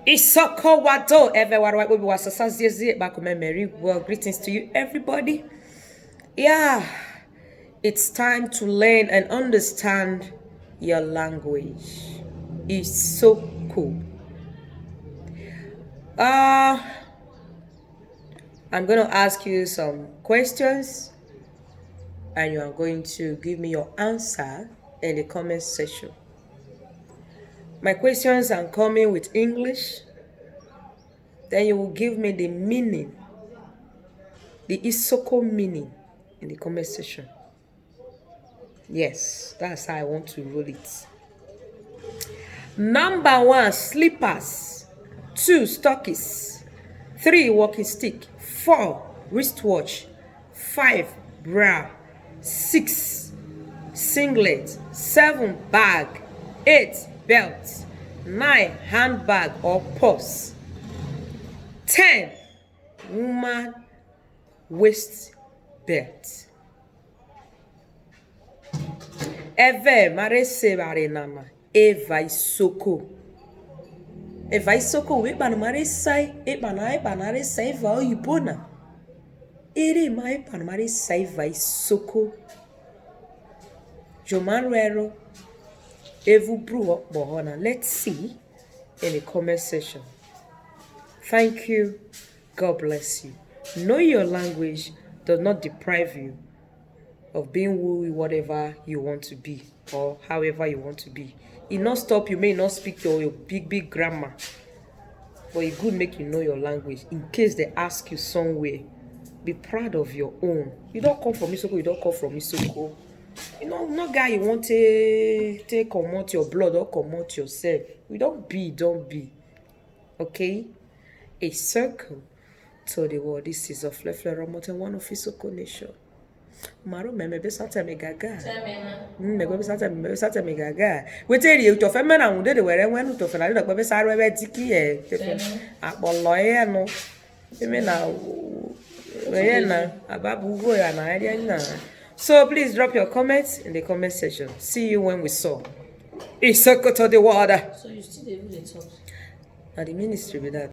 Isoko wado everyone right we was sasazie back Mary. Well, greetings to you everybody. Yeah, it's time to learn and understand your language. Isoko. I'm going to ask you some questions and you are going to give me your answer in the comment section. My questions are coming with English. Then you will give me the meaning, the Isoko meaning in the comment section. Yes, that's how I want to roll it. Number 1, slippers. 2, stockies. 3, walking stick. 4, wristwatch. 5, bra. 6, singlet. 7, bag. 8, belt. 9, handbag or purse. 10, woman waist belt. Eve marese barenama. Eva Isoko. Eva Isoko we ban maresai. E banare sai va oyibona. Ere mai pan maresai Eva Isoko. Jomanrero. Evu bru bohona. Let's see in the comment section. Thank you. God bless you. Know your language does not deprive you of being whatever you want to be or however you want to be. It not stop you may not speak your big grammar, but it good make you know your language in case they ask you somewhere. Be proud of your own. You don't come from Isoko, you don't come from Isoko. You know, no guy you want to take comot your blood or comot yourself. You don't be. Okay? A circle to the world. This is a Flefle Ramote, one of Isoko nation. Maro me be sata me gaga. Me go be sata me gaga. We tell you to fe me na unde de were wen to fe na de be sare we tiki e. Apolo e no. Me na we na ababu go ya na area na. So please drop your comments in the comment section. See you when we saw. Isoko to the water. So you still dey talk. Now the ministry with that.